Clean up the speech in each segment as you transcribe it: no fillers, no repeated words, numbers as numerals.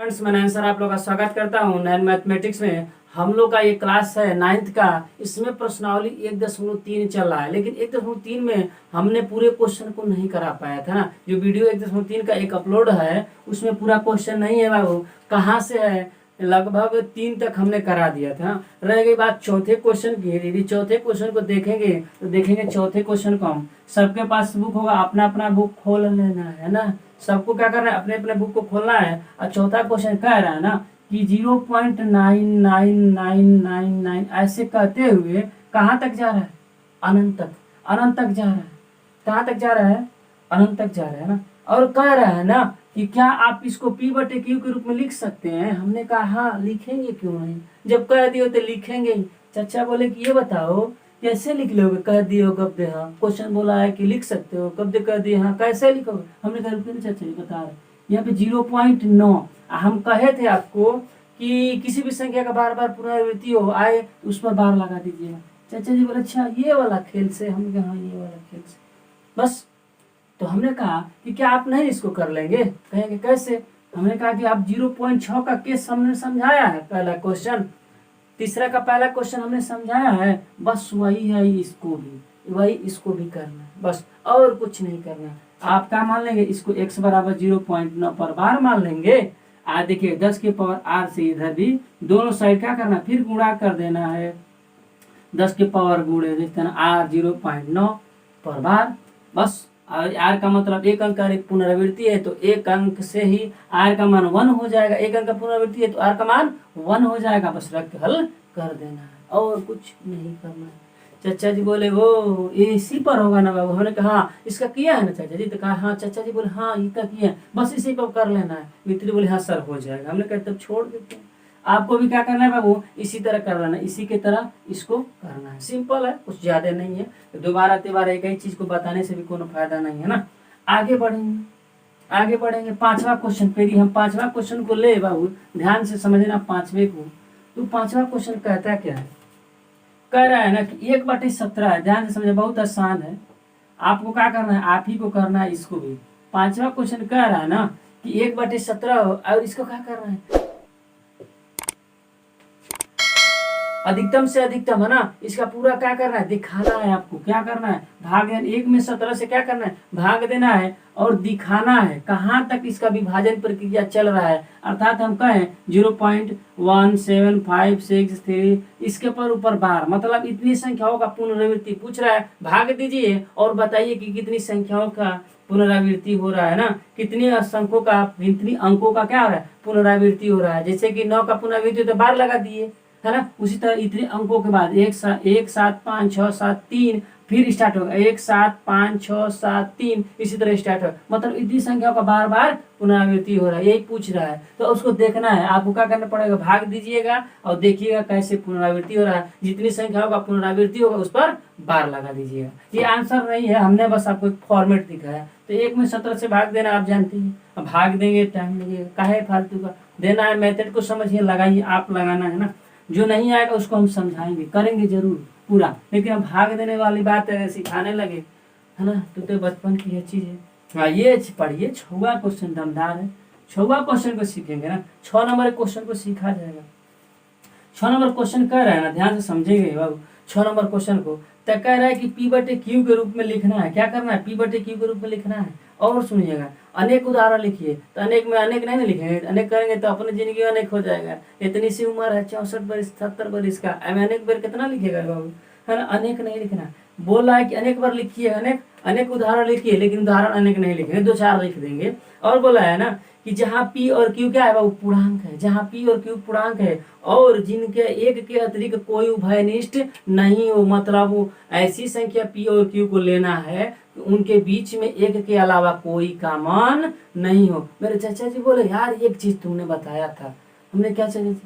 Friends, मैं answer आप लोग का स्वागत करता हूँ। नैन मैथमेटिक्स में हम लोग का ये क्लास है 9th का। इसमें प्रश्नावली 1.3 चल रहा है, लेकिन 1.3 में हमने पूरे क्वेश्चन को नहीं करा पाया था ना। जो वीडियो 1.3 का एक अपलोड है उसमें पूरा क्वेश्चन नहीं है बाबू, कहाँ से है, लगभग 3 तक हमने करा दिया था। रह गई बात चौथे क्वेश्चन की। यदि चौथे क्वेश्चन को देखेंगे तो देखेंगे चौथे क्वेश्चन को हम, सबके पास बुक होगा, अपना अपना बुक खोल लेना है ना। सबको क्या करना है, अपने अपने बुक को खोलना है। और चौथा क्वेश्चन कह रहा है ना कि 0.99999 ऐसे कहते हुए कहाँ तक जा रहा है, अनंत तक। अनंत तक जा रहा है, कहाँ तक जा रहा है, अनंत तक जा रहा है ना। और कह रहा है ना कि क्या आप इसको P/Q के रूप में लिख सकते हैं। हमने कहा हाँ लिखेंगे, क्यों नहीं, जब कह दियो तो लिखेंगे ही। चाचा बोले कि ये बताओ कैसे लिख लोगे, कह दिए हो गद्य, हाँ क्वेश्चन बोला है कि लिख सकते हो, गद्य कह दिए हाँ कैसे लिखोगे। हमने कहा रुकिए चाचा जी बता रहे, यहाँ पे 0.9 हम कहे थे आपको कि किसी भी संख्या का बार बार पुनरावृत्ति हो आए उस पर बार लगा दीजिएगा। चाचा जी बोले अच्छा ये वाला खेल से, हम कहा हाँ ये वाला खेल से बस। तो हमने कहा कि क्या आप नहीं इसको कर लेंगे, कहेंगे कैसे। हमने कहा कि आप 0.6 का केस हमने समझाया है, पहला क्वेश्चन। तीसरा का पहला क्वेश्चन हमने समझाया है, बस वही है, इसको भी वही, इसको भी करना है बस, और कुछ नहीं करना। आप क्या मान लेंगे, इसको x बराबर 0.9 पर बार मान लेंगे। देखिए 10 के पावर r से इधर भी दोनों साइड क्या करना, फिर गुणा कर देना है। 10 के पावर गुणे देखते हैं r 0.9 पर बार बस। r का मतलब एक अंक का पुनरावृत्ति है, तो एक अंक से ही r का मान 1 हो जाएगा। एक अंक का पुनरावृत्ति है तो r का मान 1 हो जाएगा, बस रख के हल कर देना है, और कुछ नहीं करना है। चाचा जी बोले वो ये इसी पर होगा ना बाबू। हमने कहा हाँ इसका किया है ना चाचा जी, तो कहा हाँ। चाचा जी बोले हाँ इसका किया है, बस इसी पर कर लेना है। मित्री बोले हाँ सर हो जाएगा। हमने कहा तब छोड़ देते हैं, आपको भी क्या करना है बाबू, इसी तरह कर लेना है, इसी के तरह इसको करना है। सिंपल है, कुछ ज्यादा नहीं है। दोबारा तिबारा एक ही चीज को बताने से भी कोनो फायदा नहीं है ना। आगे बढ़ेंगे, आगे बढ़ेंगे। पांचवा क्वेश्चन पे हम पांचवा क्वेश्चन को ले बाबू, ध्यान से समझना पांचवे को। तो पांचवा क्वेश्चन कहता क्या है, कह रहा है ना कि 1/17 है। ध्यान से समझे, बहुत आसान है। आपको क्या करना है, आप ही को करना है इसको भी। पांचवा क्वेश्चन कह रहा है ना कि 1/17 और इसको क्या करना है, अधिकतम से अधिकतम है ना। इसका पूरा क्या करना है, दिखाना है आपको। क्या करना है, भाग 1 में 17 से क्या करना है, भाग देना है और दिखाना है कहाँ तक इसका विभाजन प्रक्रिया चल रहा है। अर्थात हम कहें 0.17563 इसके पर ऊपर बार, मतलब इतनी संख्याओं का पुनरावृत्ति पूछ रहा है। भाग दीजिए और बताइए कि कितनी संख्याओं का पुनरावृत्ति हो रहा है ना, कितनी अंकों का, कितनी अंकों का क्या हो रहा है, पुनरावृत्ति हो रहा है। जैसे कि 9 का पुनरावृत्ति तो बार लगा दिए है ना। उसी तरह इतने अंकों के बाद 1 7 5 6 7 3 फिर स्टार्ट होगा, 1 7 5 6 7 3 इसी तरह स्टार्ट होगा। मतलब इतनी संख्याओं का बार बार पुनरावृत्ति हो रहा है, यही पूछ रहा है। तो उसको देखना है, आपको क्या करना पड़ेगा, भाग दीजिएगा और देखिएगा कैसे पुनरावृत्ति हो रहा है। जितनी संख्याओं का पुनरावृत्ति होगा उस पर बार लगा दीजिएगा। ये आंसर नहीं है, हमने बस आपको एक फॉर्मेट दिखाया। तो 1 में 17 से भाग देना आप जानते हैं। अब भाग देंगे टाइम लगेगा, काहे फालतू का देना है। मेथड को समझिए, लगाइए, आप लगाना है ना। जो नहीं आएगा उसको हम समझाएंगे, करेंगे जरूर पूरा, लेकिन हम भाग देने वाली बात सिखाने लगे है ना, तो बचपन की ये चीज है। हाँ ये पढ़िए, 6वां क्वेश्चन दमदार है। 6वां क्वेश्चन को सीखेंगे ना, 6 नंबर क्वेश्चन को सीखा जाएगा। 6 नंबर क्वेश्चन कह रहा है ना, ध्यान से समझेंगे बाबू। 6 नंबर क्वेश्चन को तो कह रहा है कि P/Q के रूप में लिखना है। क्या करना है, P/Q के रूप में लिखना है। और सुनिएगा, अनेक उदाहरण लिखिए। तो अनेक में अनेक नहीं ना लिखेंगे, अनेक करेंगे तो अपनी जिंदगी अनेक हो जाएगा। इतनी सी उम्र है 64 बरस 70 बरस का, अनेक बार कितना लिखेगा बाबू, है ना। अनेक नहीं लिखना, बोला है कि अनेक बार लिखिए, अनेक अनेक उदाहरण लिखिए, लेकिन उदाहरण अनेक नहीं लिखेंगे, 2-4 लिख देंगे। और बोला है ना कि जहाँ P और Q क्या है बाबू, पूर्णांक है। जहाँ P और Q पूर्णांक है और जिनके एक के अतिरिक्त कोई उभयनिष्ठ नहीं हो, मतलब वो ऐसी संख्या P और Q को लेना है कि उनके बीच में एक के अलावा कोई का मान नहीं हो। मेरे चाचा जी बोले यार एक चीज तुमने बताया था। हमने क्या चाचा जी,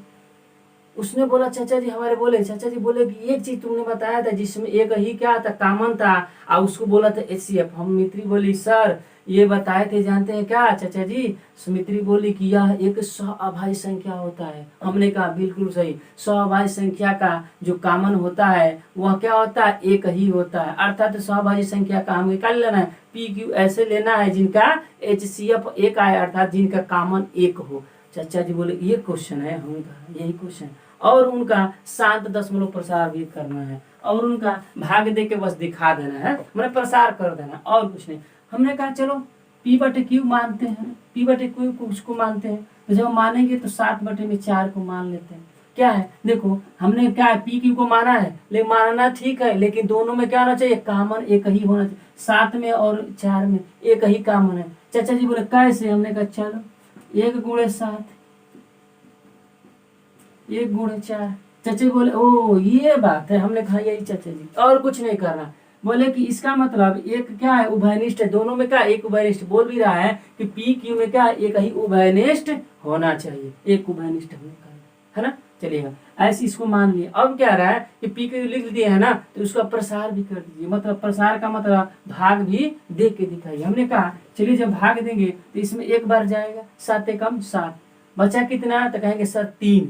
उसने बोला चाचा जी, हमारे बोले चाचा जी बोले कि एक चीज तुमने बताया था जिसमें एक ही क्या था, कॉमन था, और उसको बोला था HCF। हम मित्री बोली सर ये बताए थे, जानते हैं क्या चाचा जी। सुमित्री बोली कि यह एक सअभाज्य संख्या होता है। हमने कहा बिल्कुल सही, सअभाज्य संख्या का जो कॉमन होता है वह क्या होता है, एक ही होता है। अर्थात सअभाज्य संख्या का हमें क्या लेना है, PQ ऐसे लेना है जिनका HCF एक आए, अर्थात जिनका कॉमन एक हो। चाचा जी बोले ये क्वेश्चन है, हम कहा यही क्वेश्चन, और उनका शांत दशमलव प्रसार भी करना है, और उनका भाग दे के बस दिखा देना है, मैंने प्रसार कर देना, और कुछ नहीं। हमने कहा चलो P/Q मानते हैं, P/Q को उसको मानते हैं, तो जब मानेंगे तो 7/4 को मान लेते हैं। क्या है देखो, हमने क्या है PQ को माना है, लेकिन मानना ठीक है, लेकिन दोनों में क्या होना चाहिए, कॉमन एक ही होना चाहिए। 7 में और 4 में एक ही कॉमन है। चाचा जी बोले कैसे, हमने कहा चलो 1 × 7 1 × 4। चाचा बोले ओ ये बात है, हमने कहा यही चाचा जी, और कुछ नहीं करना। बोले कि इसका मतलब एक क्या है, उभयनिष्ठ है, दोनों में क्या एक उभयनिष्ठ, बोल भी रहा है कि PQ में क्या एक ही उभयनिष्ठ होना चाहिए, एक उभयनिष्ठ होने का, है ना, चलिएगा ऐसे इसको मान लिए। अब क्या रहा है कि PQ लिख दिए है ना, तो उसका प्रसार भी कर दीजिए, मतलब प्रसार का मतलब भाग भी दे के दिखाइए। हमने कहा चलिए जब भाग देंगे तो इसमें एक बार जाएगा, 7 × 7 बचा कितना, तो कहेंगे सर 3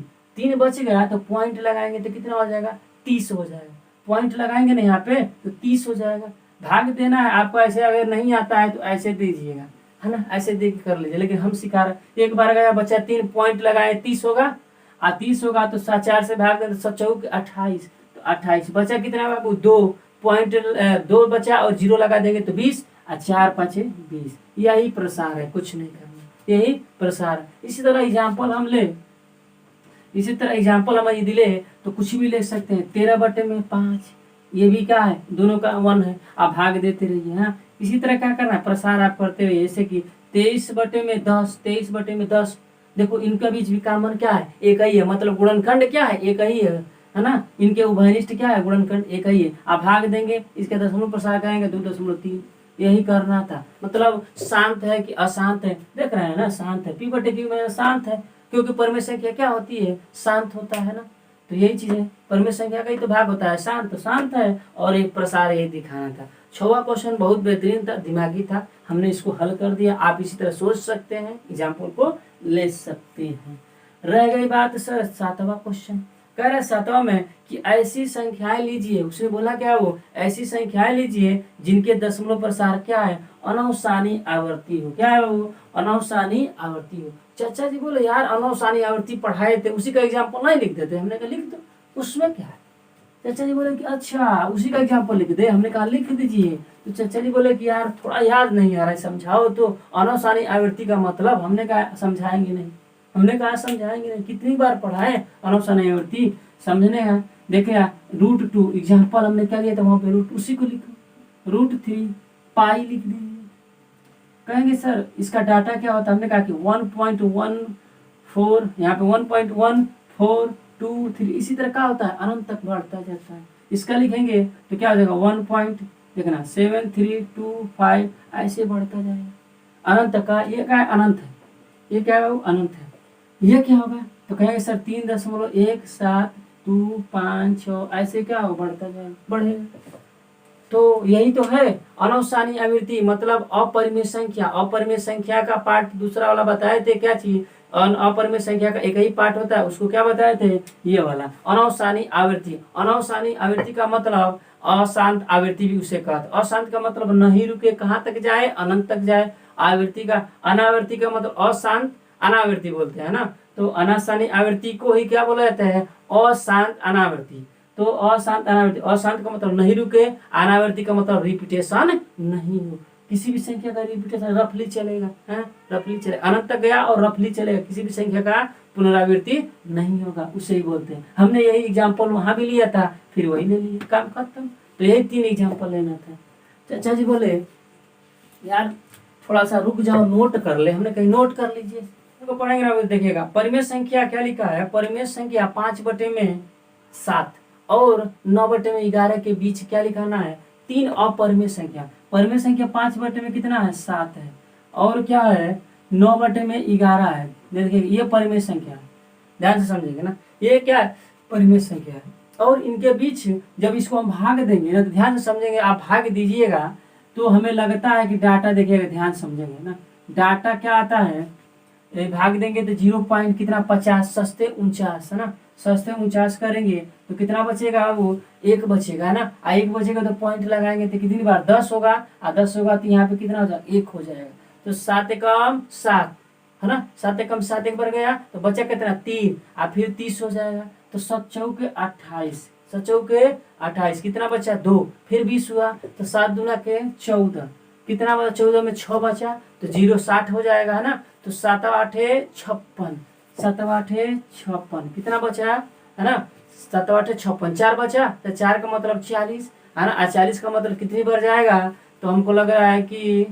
बच गया, तो पॉइंट लगाएंगे तो कितना हो जाएगा, 30 हो जाएगा। पॉइंट लगाएंगे ना यहाँ पे तो 30 हो जाएगा। भाग देना है आपको, ऐसे अगर नहीं आता है तो ऐसे दीजिएगा, है ना, ऐसे दे के कर लीजिए, लेकिन हम सिखा रहे, एक बार गया बच्चा 3 पॉइंट लगाए 30 होगा, 30 होगा तो 4 से भाग दे तो 7×4 = 28, तो 28 बचा कितना बाबू, 2 पॉइंट 2 बचा और 0 लगा देंगे तो 20, और 4 × 5 = 20। यही प्रसार है, कुछ नहीं करना, यही प्रसार है। इसी तरह एग्जाम्पल हम ले, इसी तरह एग्जाम्पल हम यदि ले तो कुछ भी ले सकते हैं। 13/5 ये भी क्या है, दोनों का 1 है, आप भाग देते रहिए। हाँ, इसी तरह क्या करना है, प्रसार आप करते हुए, जैसे कि 23/10 23/10, देखो इनका बीच भी कॉमन क्या है, एक ही है, मतलब गुणनखंड क्या है, एक ही है ना, इनके उभयनिष्ठ क्या है, गुणनखंड एक ही है। आप भाग देंगे, इसके दशमलव प्रसार करेंगे 2.3, यही करना था। मतलब शांत है कि अशांत है, देख रहे हैं ना, शांत है, P/Q में शांत है, क्योंकि परमेय संख्या क्या होती है, शांत होता है ना, तो यही चीज है, परमेय संख्या का ही तो भाग होता है, शांत शांत है, और एक प्रसार यही दिखाना था। 6वां क्वेश्चन बहुत बेहतरीन था, दिमागी था, हमने इसको हल कर दिया। आप इसी तरह सोच सकते हैं, एग्जाम्पल को ले सकते हैं। रह गई बात सर 7वां क्वेश्चन, कह रहा है 7वां में कि ऐसी संख्याएं लीजिए, उसने बोला क्या, वो ऐसी संख्याएं लीजिए जिनके दशमलव प्रसार क्या है, अनवसानी आवर्ती हो। क्या है वो, अनवसानी आवर्ती हो। चाचा जी बोले यार अनवसानी आवर्ती पढ़ाए थे, उसी का एग्जाम्पल नहीं लिख देते, हमने कहा लिख दो, उसमें क्या है। चाचा जी बोले कि अच्छा उसी का एग्जाम्पल लिख दे, हमने कहा लिख दीजिए। तो चाचा जी बोले कि यार थोड़ा याद नहीं आ रहा है, समझाओ तो। अनवसानी आवृत्ति का मतलब, हमने कहा समझाएंगे नहीं, हमने कहा समझाएंगे नहीं, कितनी बार पढ़ा है अनवसानी आवृत्ति, समझने हैं। देखे √2 एग्जाम्पल हमने क्या लिया था, वहां पे रूट, उसी को लिखो, √3 पाई लिख दीजिए। कहेंगे सर इसका डाटा क्या होता है, हमने कहा कि 1.14, यहाँ पे 1.1423, इसी तरह का होता है, अनंत तक बढ़ता जाता है। इसका लिखेंगे तो क्या हो जाएगा 1.7325, ऐसे बढ़ता जाएगा अनंत का। ये क्या है, अनंत है, ये क्या है, अनंत है। ये क्या होगा, तो कहेंगे सर 3.17256, ऐसे क्या हो, बढ़ता जाएगा, बढ़ेगा। तो यही तो है अनवसानी आवृत्ति, मतलब अपरिमेय संख्या। अपरिमेय संख्या का पार्ट दूसरा वाला बताए थे, क्या चीज, अपरिमेय संख्या का एक ही पार्ट होता है, उसको क्या बताए थे, ये वाला अनवसानी आवृत्ति। अनवसानी आवृत्ति का मतलब अशांत आवृत्ति भी उसे कहते। अशांत का मतलब नहीं रुके, कहाँ तक जाए, अनंत तक जाए। आवृत्ति का, अनावृत्ति का मतलब अशांत अनावृत्ति बोलते हैं ना, तो अनाशानी आवृत्ति को ही क्या बोला जाता है, अशांत अनावृत्ति। तो अशांत अनावृत्ति, अशांत का मतलब नहीं रुके, अनावृत्ति का मतलब रिपीटेशन नहीं हो, किसी भी संख्या का रिपीटेशन रफली चलेगा, है रफली चलेगा, अनंत तक गया और रफली चलेगा, किसी भी संख्या का पुनरावृत्ति नहीं होगा, उसे ही बोलते हैं। हमने यही एग्जाम्पल वहां भी लिया था, फिर वही ले लिया, काम खत्म। तो यही 3 एग्जाम्पल लेना था। चाचा जी बोले यार थोड़ा सा रुक जाओ, नोट कर ले, हमने कहीं नोट कर लीजिए, तो पढ़ेंगे ना, देखिएगा परिमेय संख्या क्या लिखा है, परिमेय संख्या 5/7 और 9/11 के बीच क्या लिखाना है, 3 अपरिमेय संख्या। परिमेय संख्या 5/में कितना है, 7 है, और क्या है 9/11 है। देखिए ये परिमेय संख्या है, ध्यान से समझेंगे ना, ये क्या है, परिमेय संख्या है। और इनके बीच जब इसको हम भाग देंगे ना, तो ध्यान से समझेंगे, आप भाग दीजिएगा तो हमें लगता है कि डाटा, देखिएगा ध्यान समझेंगे ना, डाटा क्या आता है, भाग देंगे तो 0 कितना 50, सस्ते 49 है ना, सस्ते 49 करेंगे तो कितना बचेगा, वो 1 बचेगा ना, 1 बचेगा तो पॉइंट लगाएंगे तो कितनी बार 10 होगा, 10 होगा तो यहाँ पे कितना हो जाएगा, 1 हो जाएगा। तो 7 × 7 है ना, 7 एकम 7 एक बार गया तो बचा कितना 3, अब फिर 30 हो जाएगा, तो 7 चौके 28, 7 चौके 28, कितना बचा 2, फिर 20 हुआ तो 7 दूना के 14, कितना बचा 14 में 6 बचा तो 0 60 हो जाएगा, है ना, तो 7 8 56, 7 8 56 कितना बचा, है ना, 7 8 56, 4 बचा तो 4 का मतलब 40, है ना, 40 का मतलब कितनी बार जाएगा, तो हमको लग रहा है कि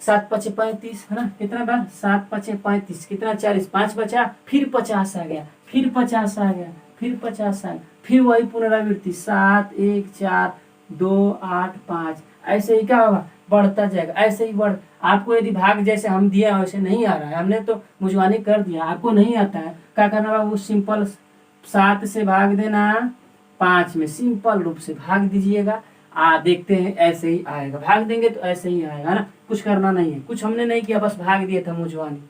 7 5 35, है ना, कितना बार 7 5 35, कितना 40, 5 बचा, फिर 50 आ गया, फिर 50 आ गया, फिर 50 आ गया, फिर वही पुनरावृत्ति 7 1 4 2 8 5, ऐसे ही क्या होगा, बढ़ता जाएगा, ऐसे ही बढ़। आपको यदि भाग जैसे हम दिए वैसे नहीं आ रहा है, हमने तो मुझवानी कर दिया, आपको नहीं आता है, क्या करना होगा, वो सिंपल 7 से भाग देना 5 में, सिंपल रूप से भाग दीजिएगा, देखते हैं ऐसे ही आएगा, भाग देंगे तो ऐसे ही आएगा ना, कुछ करना नहीं है, कुछ हमने नहीं किया, बस भाग दिया था मुझवानी।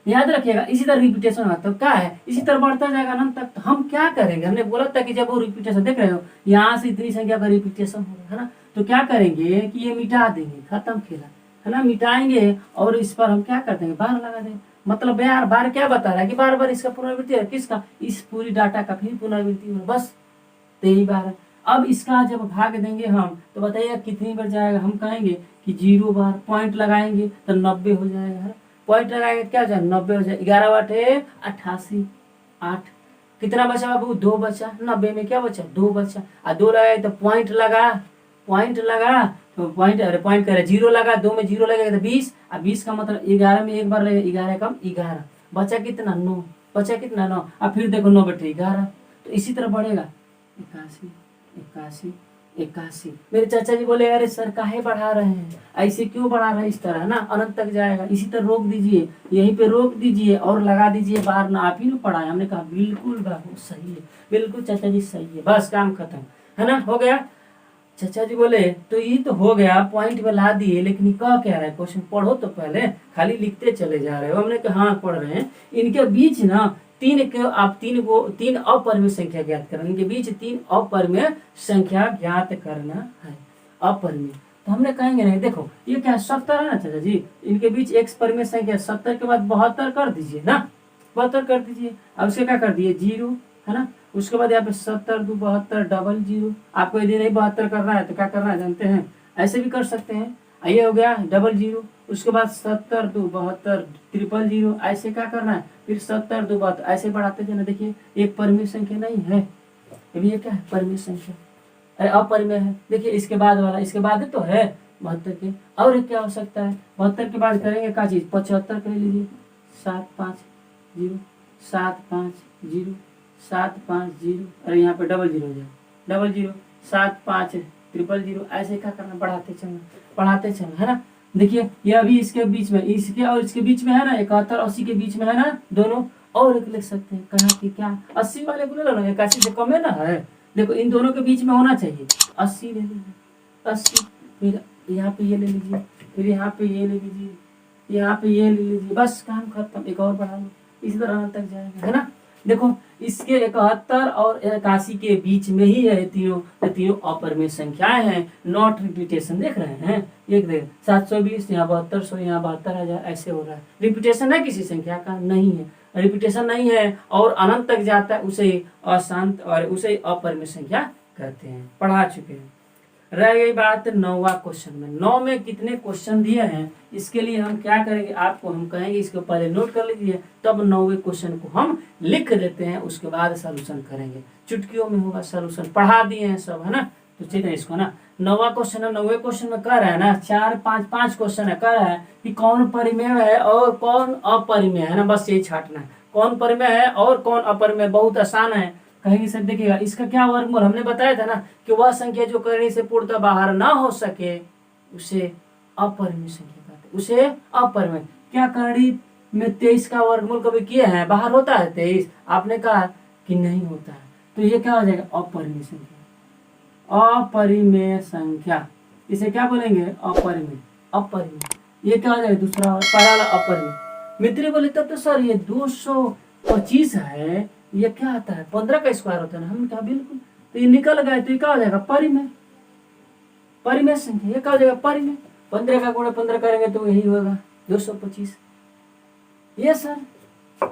याद रखिएगा, इसी तरह रिपीटेशन होता है, तो क्या है, इसी तरह बढ़ता जाएगा अनंत तक। तो हम क्या करेंगे, हमने बोला था कि जब वो रिपीटेशन देख रहे हो, यहाँ से इतनी संख्या का रिपीटेशन हो रहा है ना, तो क्या करेंगे कि ये मिटा देंगे, खत्म खेला, है ना, मिटाएंगे और इस पर हम क्या कर देंगे, बार लगा देंगे। मतलब बार बार क्या बता रहा है कि बार बार इसका पुनरावृत्ति है, किसका, इस पूरी डाटा का फिर पुनरावृत्ति हो, बस यही बार है। अब इसका जब भाग देंगे हम तो बताइए कितनी बार जाएगा, हम कहेंगे कि 0 बार, पॉइंट लगाएंगे तो 90 हो जाएगा, पॉइंट लगाएंगे क्या हो जाए 90 हो जाए, 11 बटे 88 8, कितना बचा बाबू 2 बचा, 90 में क्या बचा 2 बचा, और 2 लगाए तो पॉइंट लगा, पॉइंट लगा तो पॉइंट, अरे पॉइंट करे 0 लगा, 2 में 0 लगेगा तो 20, और 20 का मतलब 11 में एक बार लगेगा, 11 कम 11, बचा कितना 9, बचा कितना 9, अब फिर देखो 9 बटे 11, तो इसी तरह बढ़ेगा 81 81 81। मेरे चाचा जी बोले अरे सर काहे बढ़ा रहे हैं, ऐसे क्यों बढ़ा रहे हैं, इस तरह ना अनंत तक जाएगा, इसी तरह रोक दीजिए, यहीं पे रोक दीजिए और लगा दीजिए बाहर ना, आप ही ने पढ़ाया, हमने कहा बिल्कुल बाबू सही है, बिल्कुल चाचा जी सही है, बस काम खत्म, है ना, हो गया। चाचा जी बोले तो ये तो हो गया, पॉइंट में ला दिए, लेकिन ये कह क्या रहा है, क्वेश्चन पढ़ो तो पहले, खाली लिखते चले जा रहे हो। हमने कहा हाँ पढ़ रहे हैं, इनके बीच ना आप तीन अपरिमेय संख्या ज्ञात करना, इनके बीच 3 अपरिमेय संख्या ज्ञात करना है, अपरिमेय। तो हमने कहेंगे नहीं, देखो ये क्या 70 है ना चाचा जी, इनके बीच एक परिमेय संख्या 70 के बाद 72 कर दीजिए ना, 72 कर दीजिए, अब उसके क्या कर दिए 0, है ना, उसके बाद यहाँ पे 70 2 72 डबल 0, आपको यदि नहीं 72 करना है तो क्या करना है जानते हैं, ऐसे भी कर सकते हैं, ये हो गया डबल 0, उसके बाद 70 2 72 ट्रिपल 0, ऐसे क्या करना है, फिर 70 2 72 ऐसे बढ़ाते जाना। देखिए एक परिमेय संख्या नहीं है, ये क्या है परिमेय संख्या, अरे अपरिमेय है, देखिए इसके बाद वाला, इसके बाद तो है 72 के, और एक क्या हो सकता है 72 के बाद करेंगे क्या चीज 75 कर लीजिए, 7 5 0 7 5 0 7 5 0, अरे यहाँ पे डबल 0 हो जाए, डबल 0 7 5 ट्रिपल 0, ऐसे क्या करना बढ़ाते चलना, पढ़ाते चलना, है ना। देखिए ये अभी इसके बीच में, इसके और इसके बीच में है ना 71 80 के बीच में है ना दोनों, और एक लिख सकते हैं कहा कि क्या 80 वाले को ले लो ना, 81 से कम है ना, है देखो इन दोनों के बीच में होना चाहिए, 80 ले लीजिए 80, फिर यहाँ पे ये ले लीजिए, फिर यहाँ पे ये ले लीजिए, यहाँ पे ये ले लीजिए, बस काम खत्म, एक और बढ़ा लो, इसी तरह तक जाएगा, है ना। देखो इसके 71 और 81 के बीच में ही है तीनों अपरिमेय संख्याएं हैं, नॉट रिपीटेशन, देख रहे हैं, एक देख 720 यहाँ 7200 यहाँ 72,000 ऐसे हो रहा है, रिपीटेशन है किसी संख्या का नहीं है, रिपीटेशन नहीं है और अनंत तक जाता है उसे अशांत और उसे अपरिमेय संख्या कहते हैं, पढ़ा चुके हैं। रह गई बात 9वां क्वेश्चन में, 9 में कितने क्वेश्चन दिए हैं, इसके लिए हम क्या करेंगे, आपको हम कहेंगे इसको पहले नोट कर लीजिए, तब 9वें क्वेश्चन को हम लिख देते हैं, उसके बाद सॉल्यूशन करेंगे, चुटकियों में होगा सॉल्यूशन, पढ़ा दिए हैं सब, है ना। तो चलिए इसको ना 9वां क्वेश्चन है, 9वें क्वेश्चन में कह रहा है ना 4 5 5 क्वेश्चन है, कह रहा है कि कौन परिमेय है और कौन अपरिमेय है ना, बस यही छाटना है, कौन परिमेय है और कौन अपरिमेय, बहुत आसान है। कहेंगे सर देखिएगा इसका क्या वर्गमूल, हमने बताया था ना कि वह संख्या जो करनी से पूर्णतः बाहर ना हो सके उसे अपरिमेय संख्या कहते हैं, उसे अपरिमेय। क्या करणी में 23 का वर्गमूल कभी किए हैं, बाहर होता है 23, आपने कहा कि नहीं होता है, तो ये क्या हो जाएगा अपरिमेय संख्या, अपरिमेय संख्या, इसे क्या बोलेंगे अपरिमेय, अपरिमेय, ये क्या हो जाएगा दूसरा पहला वाला अपरिमेय। मित्र बोले तब तो सर ये 225 है, ये क्या आता है 15 का स्क्वायर होता है ना, हमने कहा बिल्कुल, तो ये निकल गया, तो ये क्या हो जाएगा परिमेय, परिमेय संख्या, ये क्या हो जाएगा परिमेय, 15 का गुणा 15 करेंगे तो यही होगा 225, ये सर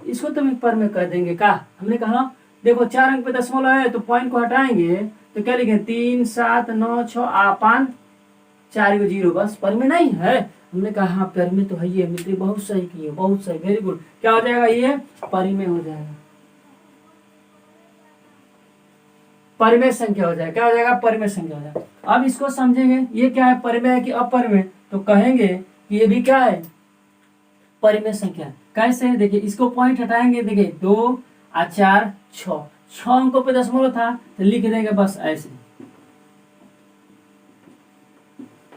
इसको तो पर में कर देंगे का, हमने कहा देखो 4 अंक पे दशमलव है तो पॉइंट को हटाएंगे तो क्या लिखें 3 7 9 6 5 4 को 0, बस पर में नहीं है। हमने कहा हाँ पर में तो है, ये मित्र बहुत सही किए, बहुत सही, वेरी गुड। क्या हो जाएगा, ये परिमेय हो जाएगा, परिमेय संख्या हो जाएगा। क्या हो जाएगा, परिमेय संख्या हो जाएगा। अब इसको समझेंगे ये क्या है, परिमेय है कि अपरिमेय, तो कहेंगे कि ये भी क्या है, परिमेय संख्या। कैसे, देखिए इसको पॉइंट हटाएंगे, देखिए 2 और 4 6 अंकों पे दशमलव था तो लिख देंगे बस ऐसे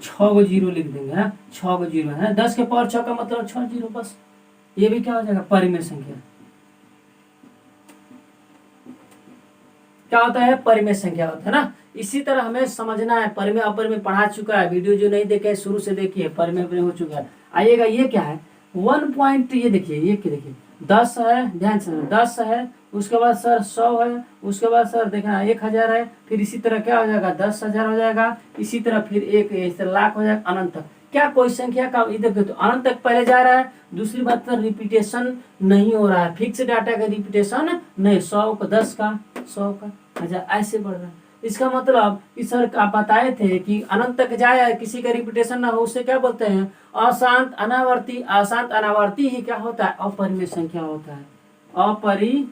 6 को 0 लिख देंगे है, 6 को 0 है, 10 के पावर 6 का मतलब 6 0, बस ये भी क्या हो जाएगा, परिमेय संख्या। क्या होता है, परिमेय संख्या होता है ना। इसी तरह हमें समझना है, परिमेय अपरिमेय पढ़ा चुका है, वीडियो जो नहीं देखे शुरू से देखिए, परिमेय अपरिमेय हो चुका है। आइएगा ये क्या है 1 पॉइंट, ये देखिए ये देखिए 10 है, ध्यान से 10 है, उसके बाद सर 100 है, उसके बाद सर देखना 1000 है, फिर इसी तरह क्या हो जाएगा 10,000 हो जाएगा, इसी तरह फिर एक इस तरह लाख हो जाएगा, अनंत तक। क्या कोई संख्या का इधर तो अनंत तक पहले जा रहा है। दूसरी बात सर रिपीटेशन नहीं हो रहा है, फिक्स डाटा का रिपीटेशन नहीं, 100 का 10 का 100 का 1000 ऐसे बढ़ रहा है। इसका मतलब कि सर आप बताए थे कि अनंत तक जाए किसी का रिपीटेशन ना हो, उससे क्या बोलते हैं, अशांत अनावर्ती। अशांत अनावर्ती ही क्या होता है, अपरिमेय संख्या होता है, अपरिमेय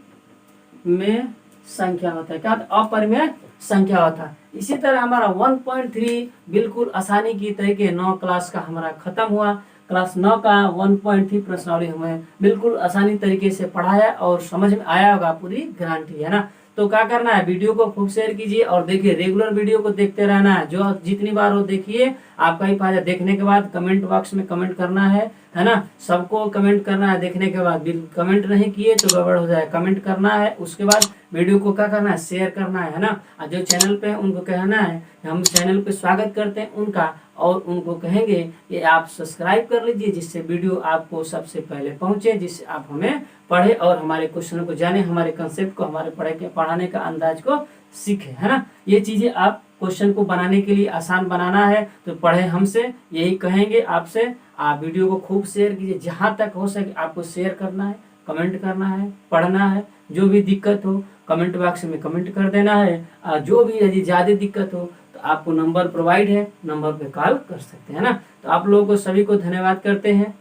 संख्या होता है। क्या होता है, अपरिमेय संख्या होता है। इसी तरह हमारा 1.3 बिल्कुल आसानी की तरीके 9 क्लास का हमारा खत्म हुआ। क्लास 9 का 1.3 प्रश्नावली हमें बिल्कुल आसानी तरीके से पढ़ाया और समझ में आया होगा, पूरी गारंटी है ना। तो क्या करना है, वीडियो को खूब शेयर कीजिए और देखिए, रेगुलर वीडियो को देखते रहना है, जो जितनी बार हो देखिए, आपका ही फायदा। देखने के बाद कमेंट बॉक्स में कमेंट करना है ना, सबको कमेंट करना है। देखने के बाद कमेंट नहीं किए तो गड़बड़ हो जाए, कमेंट करना है। उसके बाद वीडियो को क्या करना है, शेयर करना है ना। और जो चैनल पे उनको कहना है, हम चैनल पे स्वागत करते हैं उनका, और उनको कहेंगे कि आप सब्सक्राइब कर लीजिए, जिससे वीडियो आपको सबसे पहले पहुंचे, जिससे आप हमें पढ़े और हमारे क्वेश्चनों को जाने, हमारे कंसेप्ट को, हमारे पढ़ाने का अंदाज को सीखे, है ना। ये चीजें आप क्वेश्चन को बनाने के लिए आसान बनाना है तो पढ़े हमसे, यही कहेंगे आपसे। आप वीडियो को खूब शेयर कीजिए, जहां तक हो सके आपको शेयर करना है, कमेंट करना है, पढ़ना है। जो भी दिक्कत हो कमेंट बॉक्स में कमेंट कर देना है। जो भी यदि ज्यादा दिक्कत हो तो आपको नंबर प्रोवाइड है, नंबर पे कॉल कर सकते हैं ना। तो आप लोगों को सभी को धन्यवाद करते हैं।